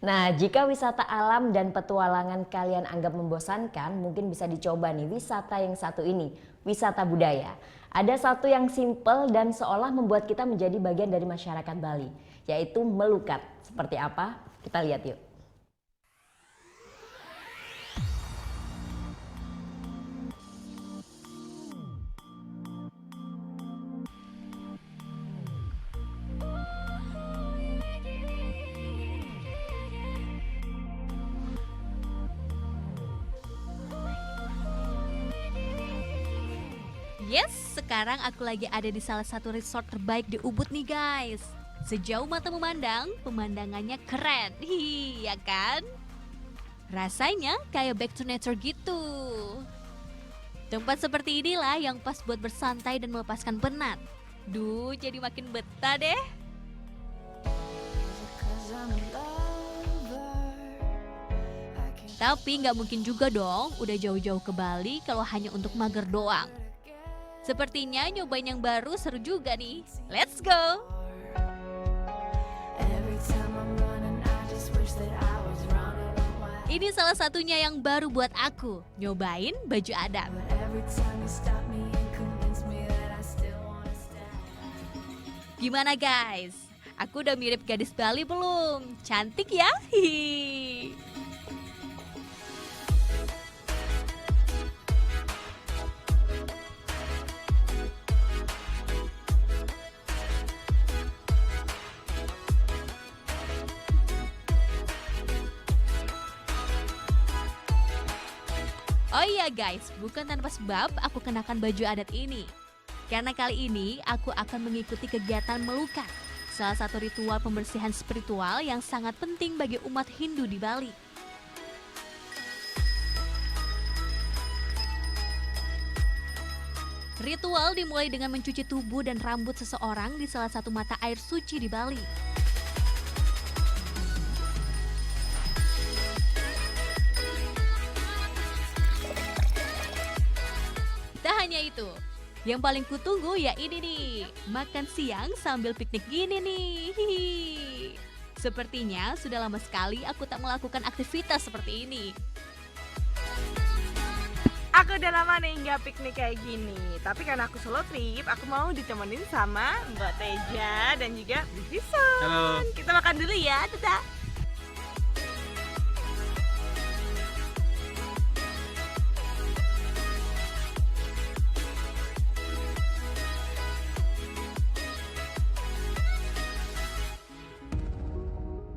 Nah, jika wisata alam dan petualangan kalian anggap membosankan, mungkin bisa dicoba nih wisata yang satu ini, wisata budaya. Ada satu yang simple dan seolah membuat kita menjadi bagian dari masyarakat Bali, yaitu melukat. Seperti apa? Kita lihat yuk. Yes, sekarang aku lagi ada di salah satu resort terbaik di Ubud nih guys. Sejauh mata memandang, pemandangannya keren. Ya kan? Rasanya kayak back to nature gitu. Tempat seperti inilah yang pas buat bersantai dan melepaskan penat. Duh, jadi makin betah deh. Tapi nggak mungkin juga dong udah jauh-jauh ke Bali kalau hanya untuk mager doang. Sepertinya nyobain yang baru seru juga nih. Let's go! Ini salah satunya yang baru buat aku, nyobain baju adat. Gimana guys? Aku udah mirip gadis Bali belum? Cantik ya? Hihi. Oh iya guys, bukan tanpa sebab aku kenakan baju adat ini. Karena kali ini aku akan mengikuti kegiatan melukat, salah satu ritual pembersihan spiritual yang sangat penting bagi umat Hindu di Bali. Ritual dimulai dengan mencuci tubuh dan rambut seseorang di salah satu mata air suci di Bali. Tak hanya itu, yang paling kutunggu ya ini nih, makan siang sambil piknik gini nih. Hihi. Sepertinya sudah lama sekali aku tak melakukan aktivitas seperti ini. Aku udah lama nih nggak piknik kayak gini. Tapi karena aku solo trip, aku mau ditemenin sama Mbak Teja dan juga Bison. Halo. Kita makan dulu ya, dadah.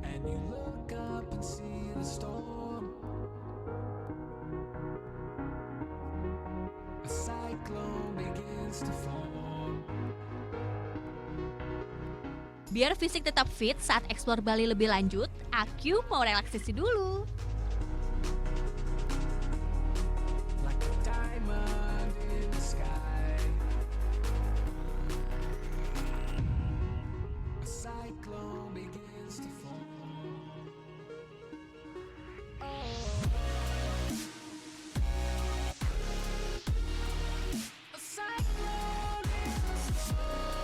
And you look up and see the storm. A cyclone begins to form. Biar fisik tetap fit saat eksplor Bali lebih lanjut, aku mau relaksasi dulu. Like a diamond in the sky. A cyclone begins to form. A cyclone in the storm.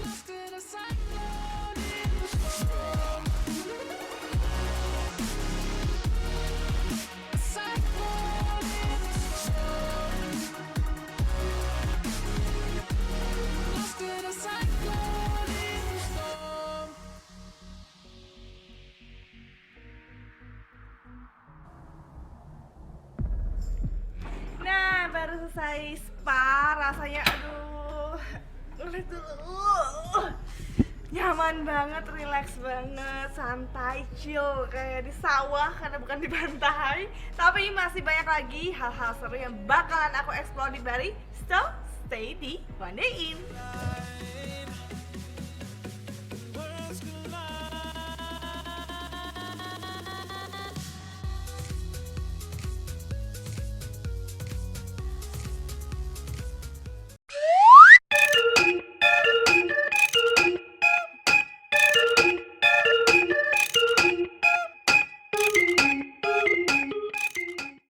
Lost in a cyclone in the storm. A cyclone in the storm. Lost in a cyclone in the storm. Nah, baru selesai spa, rasanya aduh. Lihat dulu. Nyaman banget, relax banget, santai, chill kayak di sawah karena bukan di pantai. Tapi masih banyak lagi hal-hal seru yang bakalan aku explore di Bali. So, stay di One Day In.